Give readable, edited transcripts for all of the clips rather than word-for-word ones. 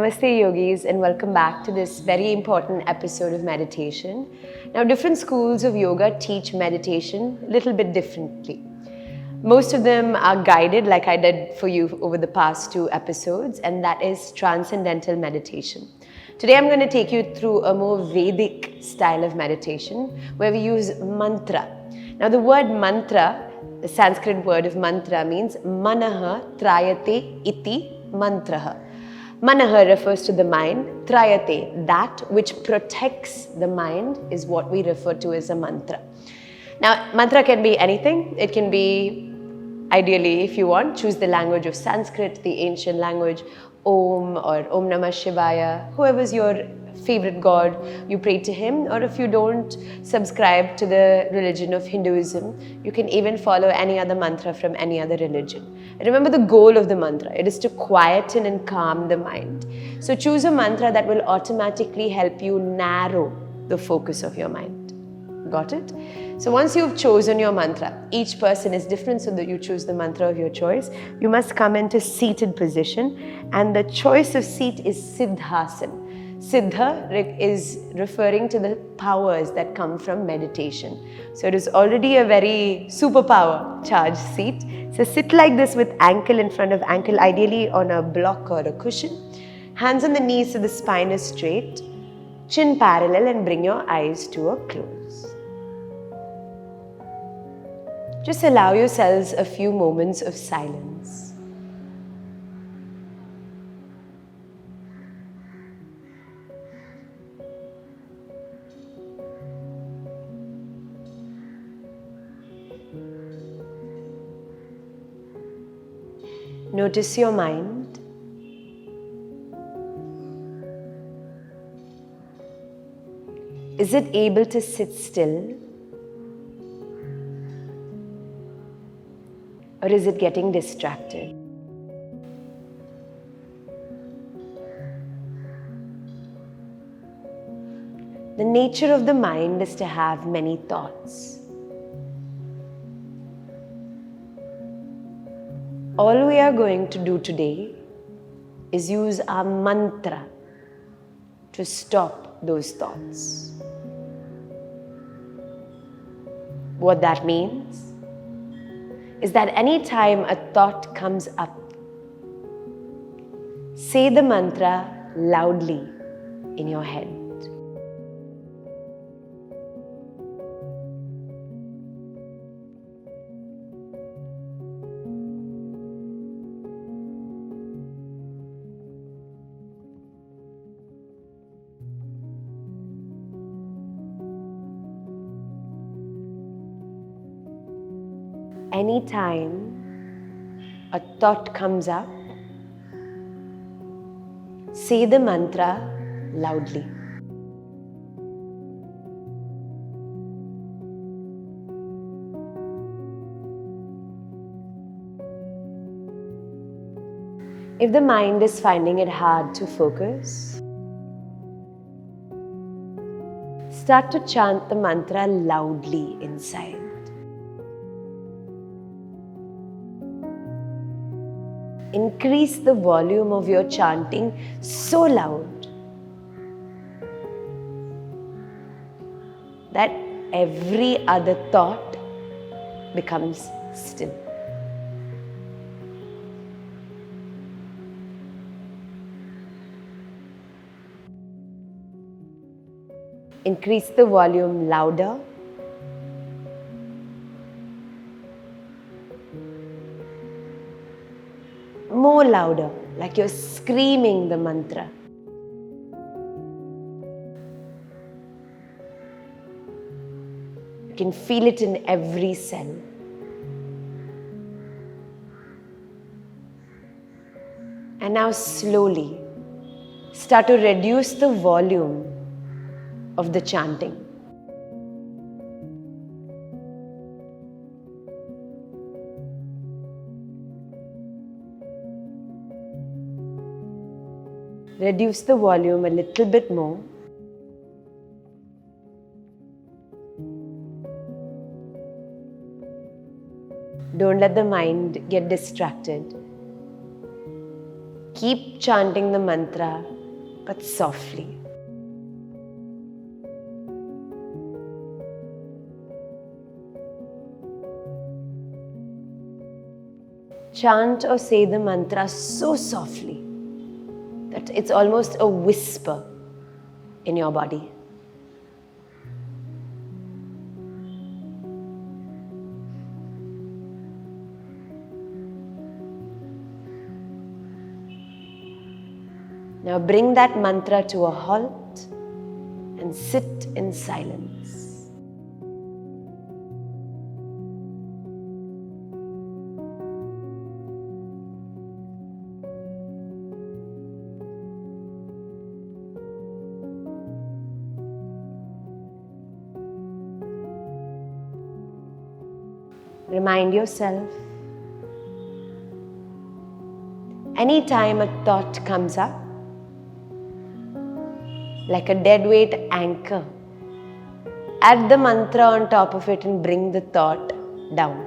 Namaste yogis, and welcome back to this very important episode of meditation. Now, different schools of yoga teach meditation a little bit differently. Most of them are guided like I did for you over the past two episodes, and that is transcendental meditation. Today I'm going to take you through a more Vedic style of meditation where we use mantra. Now the word mantra, the Sanskrit word of mantra, means manaha trayate iti mantraha. Manaha refers to the mind, trayate, that which protects the mind, is what we refer to as a mantra. Now, mantra can be anything. It can be, ideally, if you want, choose the language of Sanskrit, the ancient language, Om or Om Namah Shivaya, whoever's your favorite god, you pray to him. Or if you don't subscribe to the religion of Hinduism, you can even follow any other mantra from any other religion. Remember the goal of the mantra. It is to quieten and calm the mind. So choose a mantra that will automatically help you narrow the focus of your mind. Got it? So once you've chosen your mantra, each person is different, so that you choose the mantra of your choice. You must come into seated position, and the choice of seat is Siddhasana. Siddha is referring to the powers that come from meditation. So it is already a very superpower charged seat. So sit like this with ankle in front of ankle, ideally on a block or a cushion. Hands on the knees so the spine is straight. Chin parallel, and bring your eyes to a close. Just allow yourselves a few moments of silence. Notice your mind. Is it able to sit still? Or is it getting distracted? The nature of the mind is to have many thoughts. All we are going to do today is use our mantra to stop those thoughts. What that means is that any time a thought comes up, say the mantra loudly in your head. Anytime a thought comes up, say the mantra loudly. If the mind is finding it hard to focus, start to chant the mantra loudly inside. Increase the volume of your chanting so loud that every other thought becomes still. Increase the volume louder. More louder, like you're screaming the mantra. You can feel it in every cell. And now slowly start to reduce the volume of the chanting. Reduce the volume a little bit more. Don't let the mind get distracted. Keep chanting the mantra but softly. Chant or say the mantra so softly that it's almost a whisper in your body. Now bring that mantra to a halt and sit in silence. Remind yourself, anytime a thought comes up, like a deadweight anchor, add the mantra on top of it and bring the thought down.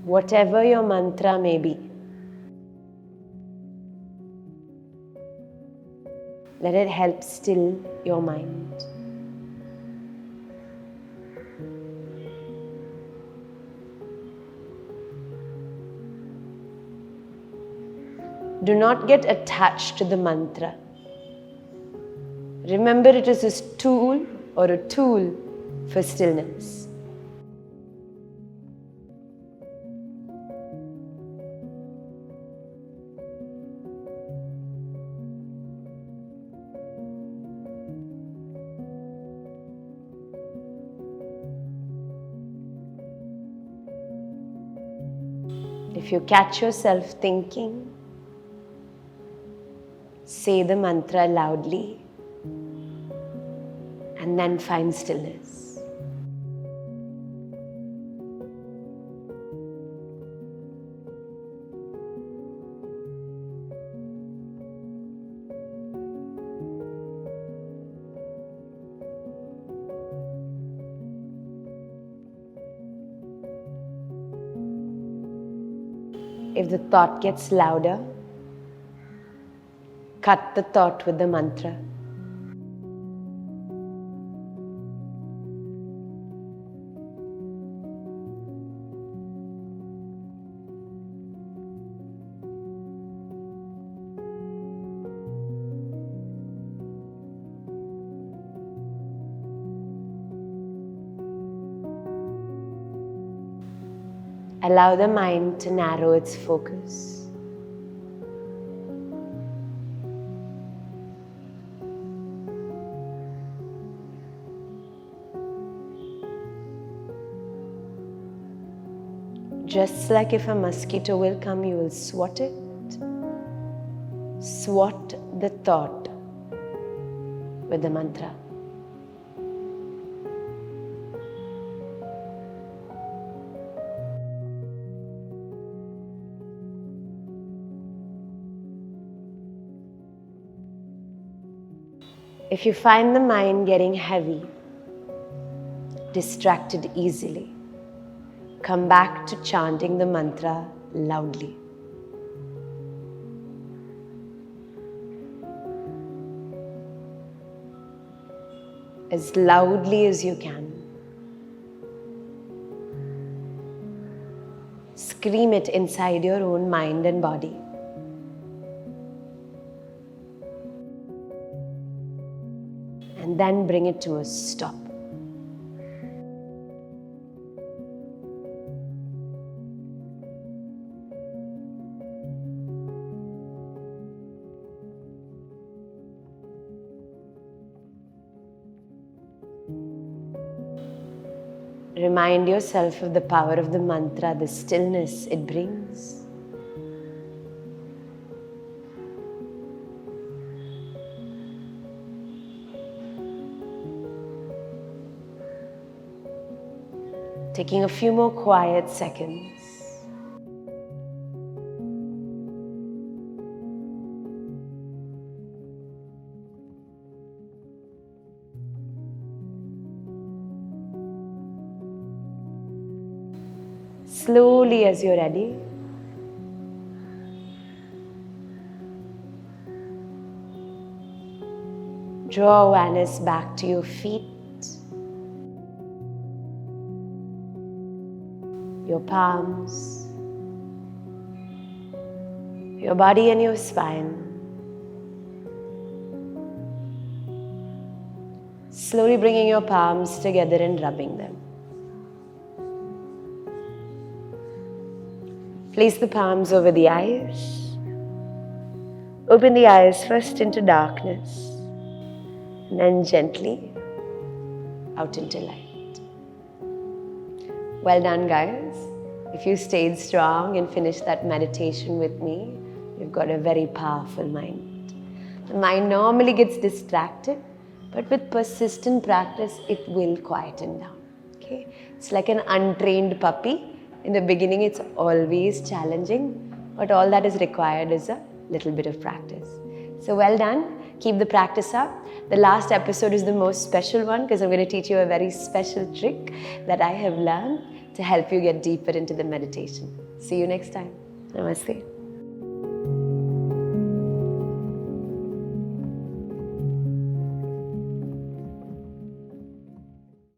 Whatever your mantra may be, let it help still your mind. Do not get attached to the mantra. Remember, it is a tool or a tool for stillness. If you catch yourself thinking, say the mantra loudly and then find stillness. If the thought gets louder, cut the thought with the mantra. Allow the mind to narrow its focus. Just like if a mosquito will come, you will swat it. Swat the thought with the mantra. If you find the mind getting heavy, distracted easily, come back to chanting the mantra loudly. As loudly as you can. Scream it inside your own mind and body. And then bring it to a stop. Remind yourself of the power of the mantra, the stillness it brings. Taking a few more quiet seconds. Slowly, as you're ready, draw awareness back to your feet, your palms, your body and your spine. Slowly bringing your palms together and rubbing them. Place the palms over the eyes. Open the eyes first into darkness and then gently out into light. Well done, guys. If you stayed strong and finished that meditation with me, you've got a very powerful mind. The mind normally gets distracted, but with persistent practice, it will quieten down. Okay? It's like an untrained puppy. In the beginning, it's always challenging, but all that is required is a little bit of practice. So well done. Keep the practice up. The last episode is the most special one because I'm going to teach you a very special trick that I have learned to help you get deeper into the meditation. See you next time. Namaste.